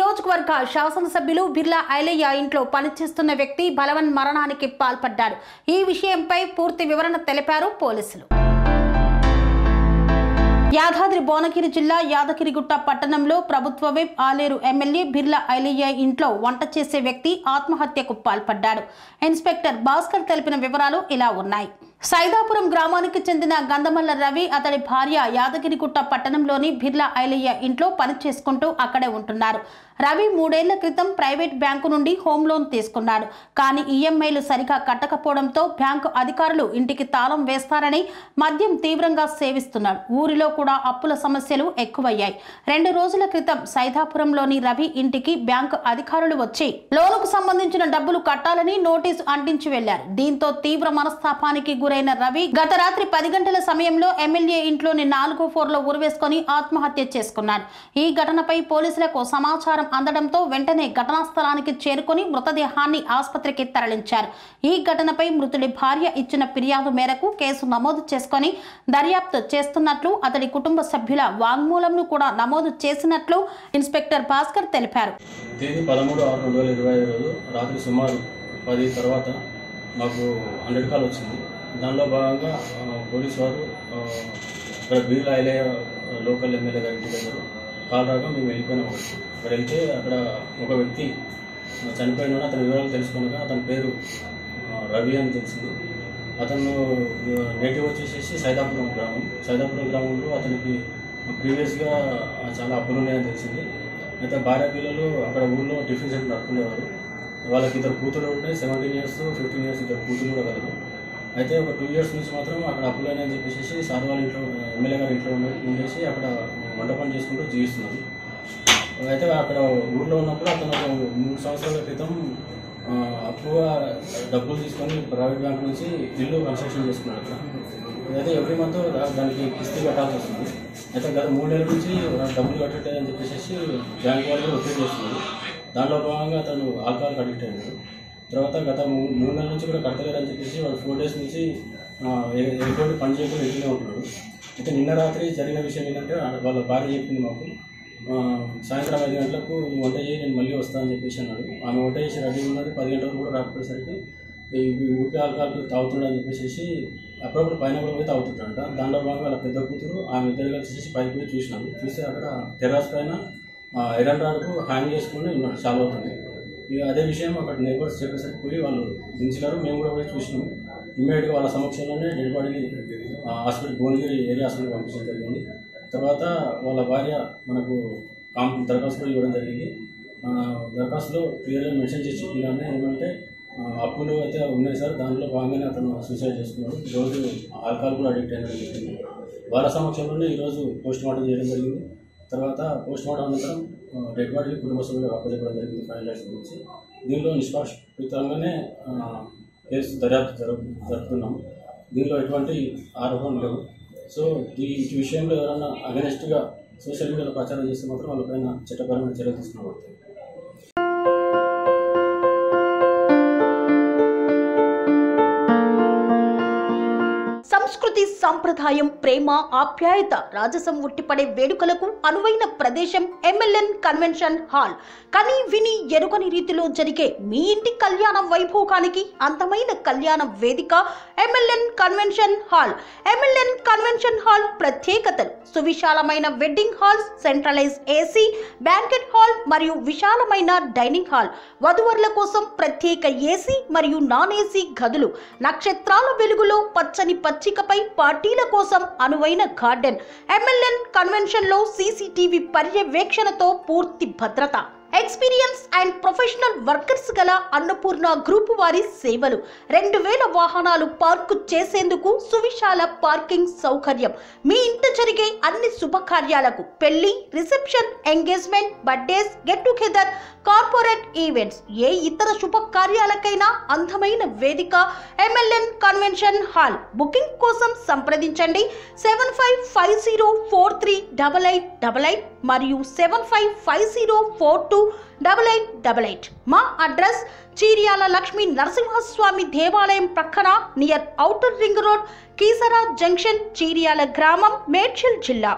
నియోజకవర్గ శాసనసభ్యులు బిర్లా ఐలయ్య ఇంట్లో పనిచేస్తున్న వ్యక్తి బలవన్ మరణానికి పాల్పడ్డారు. ఈ విషయంపై పూర్తి వివరణ తెలిపారు పోలీసులు. యాదాద్రి భువనగిరి జిల్లా యాదగిరిగుట్ట పట్టణంలో ప్రభుత్వ విప్ ఆలేరు ఎమ్మెల్యే బిర్లా ఐలయ్య ఇంట్లో వంట చేసే వ్యక్తి ఆత్మహత్యకు పాల్పడ్డాడు. ఇన్స్పెక్టర్ భాస్కర్ తెలిపిన వివరాలు ఇలా ఉన్నాయి. సైదాపురం గ్రామానికి చెందిన గంధమల్ల రవి అతడి భార్య యాదగిరిగుట్ట పట్టణంలోని బిర్లా ఐలయ్య ఇంట్లో పని చేసుకుంటూ అక్కడే ఉంటున్నారు. రవి 3 ఏళ్ల క్రితం ప్రైవేట్ బ్యాంకు నుండి హోమ్ లోన్ తీసుకున్నాడు. కానీ ఈఎంఐలు సరిగా కట్టకపోవడంతో బ్యాంకు అధికారులు ఇంటికి తాళం వేస్తారని మద్యం తీవ్రంగా సేవిస్తున్నాడు. ఊరిలో కూడా అప్పుల సమస్యలు ఎక్కువయ్యాయి. 2 రోజుల క్రితం సైదాపురంలోని రవి ఇంటికి బ్యాంకు అధికారులు వచ్చి లోనుకు సంబంధించిన డబ్బులు కట్టాలని నోటీసు అంటించి వెళ్లారు. దీంతో తీవ్ర మనస్తాపానికి గురైన రవి గత రాత్రి 10 గంటల సమయంలో ఎమ్మెల్యే ఇంట్లోని 4వ ఫ్లోర్లో ఉరివేసుకొని ఆత్మహత్య చేసుకున్నాడు. ఈ ఘటనపై పోలీసులకు సమాచారం అందడంతో వెంటనే ఘటనా స్థలానికి చేరుకొని మృతదేహాన్ని ఆసుపత్రికి తరలించారు. ఈ ఘటనపై మృతుడి భార్య ఇచ్చిన ఫిర్యాదు మేరకు కేసు నమోదు చేసుకొని దర్యాప్తు చేస్తున్నట్లు, అతడి కుటుంబ సభ్యుల వాంగ్మూలంను కూడా నమోదు చేసినట్లు ఇన్స్పెక్టర్ భాస్కర్ తెలిపారు. తేదీ 13/6/2020 రోజు రాత్రి సుమారు 10 తర్వాత మాకు 100 కాల్ వచ్చింది. దానిలో భాగంగా పోలీసు వారు ఇక్కడ బిర్లా ఐలయ్య లోకల్ ఎమ్మెల్యే గారి ఇంటి దగ్గర కాల్ రాగా మేము వెళ్ళిపోయినాం. అక్కడ వెళ్తే అక్కడ ఒక వ్యక్తి చనిపోయిన అతని వివరాలు తెలుసుకున్నాక అతని పేరు రవి అని తెలిసింది. అతను నేటివ్ వచ్చేసి సైదాపురం గ్రామంలో అతనికి ప్రీవియస్గా చాలా అప్పులు ఉన్నాయని తెలిసింది. అయితే భార్య పిల్లలు అక్కడ ఊళ్ళో టిఫిన్ సెంటర్ నడుపుకునేవారు. వాళ్ళకి 2 కూతురు ఉంటాయి, 17 years 15 years 2 కూతురు కూడా కలదు. అయితే ఒక 2 years నుంచి మాత్రం అక్కడ అప్పులైనా అని చెప్పేసి సార్ వాళ్ళ ఇంట్లో ఎమ్మెల్యే గారి ఇంట్లో ఉండేసి అక్కడ వంట పని చేసుకుంటూ జీవిస్తున్నారు. అయితే అక్కడ ఊళ్ళో ఉన్నప్పుడు అతను 3 సంవత్సరాల క్రితం అప్పుగా డబ్బులు తీసుకొని ప్రైవేట్ బ్యాంక్ నుంచి ఇల్లు కన్స్ట్రక్షన్ చేసుకున్నాడు అక్కడ. అయితే ఎవ్రీ మంత్ దానికి కిస్తీ కట్టాల్సి వస్తుంది. అయితే గత 3 నెలల నుంచి డబ్బులు కట్టలేదని చెప్పేసి బ్యాంక్ వాళ్ళు ఒత్తిడి చేస్తున్నారు. దానిలో భాగంగా అతను ఆల్కహాల్కి అడిక్ట్ అయ్యాడు. తర్వాత గత 3 నెలల నుంచి కూడా కట్టలేదని చెప్పేసి వాడు 4 days నుంచి ఎటువంటి పని చేయకుండా ఇంట్లోనే ఉంటున్నాడు. అయితే నిన్న రాత్రి జరిగిన విషయం ఏంటంటే వాళ్ళ భార్య చెప్పింది మాకు, సాయంత్రం 5 గంటలకు నువ్వు వంట చేయి, నేను మళ్ళీ వస్తానని చెప్పేసి అన్నాడు. ఆమె వంట చేసి రెడీ ఉన్నది. 10 గంటలకు కూడా రాకపోయేసరికి ఊరికే ఆల్కహాల్ తాగుతున్నాడని చెప్పేసి అప్పుడప్పుడు పైన కూడా పోయి తాగుతుంటాడంట. దాంట్లో భాగంగా వాళ్ళ పెద్ద కూతురు ఆమె ఇద్దరు కలిసి పైకి పోయి చూసినాము. చూస్తే అక్కడ టెర్రస్ పైన ఐరన్ రాడ్కు హ్యాంగ్ చేసుకుని ఉన్నాడు, చాలా అవుతుంది. ఇక అదే విషయం అక్కడ నైబర్స్ చెప్పేసరికి పోయి వాళ్ళు దించినారు. మేము కూడా పోయి చూసినాము. ఇమ్మీడియట్గా వాళ్ళ సమక్షంలోనే డెడ్ బాడీని హాస్పిటల్ భువనగిరి ఏరియా హాస్పిటల్కి పంపించడం జరిగింది. తర్వాత వాళ్ళ భార్య మనకు దరఖాస్తు కూడా ఇవ్వడం జరిగింది. దరఖాస్తులో క్లియర్గా మెన్షన్ చేసి చెప్పినానే ఏమంటే అప్పులు అయితే ఉన్నాయి సార్, దానిలో భాగంగానే అతను సూసైడ్ చేసుకున్నాడు, ఈరోజు ఆల్కహాల్ కూడా అడిక్ట్ అయినట్టు చెప్పింది. వాళ్ళ సమక్షంలోనే ఈరోజు పోస్ట్ మార్టం చేయడం జరిగింది. తర్వాత పోస్ట్ మార్టం అనంతరం డెడ్ బాడీ కుటుంబ సభ్యులకు అప్పచెప్పడం జరిగింది 5 lakhs గురించి. దీనిలో నిష్పాక్షితంగానే కేసు దర్యాప్తు జరుపుతున్నాము. దీనిలో ఎటువంటి ఆరోపణలు లేవు. సో ఈ విషయంలో ఎవరైనా అగెనెస్ట్గా సోషల్ మీడియాలో ప్రచారం చేస్తే మాత్రం వాళ్ళపైన చట్టపరమైన చర్యలు తీసుకోబడతాయి. సంస్కృతి, సంప్రదాయం, ప్రేమ, ఆప్యాయత, రాజసం ఉట్టిపడే వేడుకలకు అనువైన ప్రదేశం ఎంఎల్ఎన్ కన్వెన్షన్ హాల్. కని విని ఎరుగని రీతిలో జరిగే మీ ఇంటి కళ్యాణ వైభోగానికి అందమైన కళ్యాణ వేదిక MLN convention hall. MLN convention hall ప్రత్యేకతలు: సువిశాలమైన wedding halls, centralise AC banquet hall మరియు విశాలమైన డైనింగ్ హాల్, వధువరుల కోసం ప్రత్యేక ఏసీ మరియు నాన్ ఏసీ గదులు, నక్షత్రాల వెలుగులో పచ్చని పచ్చికపై పార్టీల కోసం అనువైన గార్డెన్. ఎంఎల్ఎన్ కన్వెన్షన్ లో సీసీటీవీ పర్యవేక్షణతో పూర్తి భద్రత. ఎక్స్పీరియన్స్ అండ్ ప్రొఫెషనల్ వర్కర్స్ గల అన్నపూర్ణ గ్రూప్ వారి సేవలు. 2000 వాహనాలు పార్కు చేసేందుకు సువిశాల పార్కింగ్ సౌకర్యం. మీ ఇంట జరిగే అన్ని శుభకార్యాలకు, పెళ్లి, reception, engagement, birthdays, get together, corporate events, ఏ ఇతర శుభకార్యాలకైనా అందమైన వేదిక ఎంఎల్ఎన్ కన్వెన్షన్ హాల్. బుకింగ్ కోసం సంప్రదించండి 7550438888 మరియు 7550428888. మా అడ్రస్ చీర్యాల లక్ష్మీ నరసింహస్వామి దేవాలయం ప్రక్కన, near outer ring road, Keesara junction, Cheeryal గ్రామం, మేడ్చల్ జిల్లా.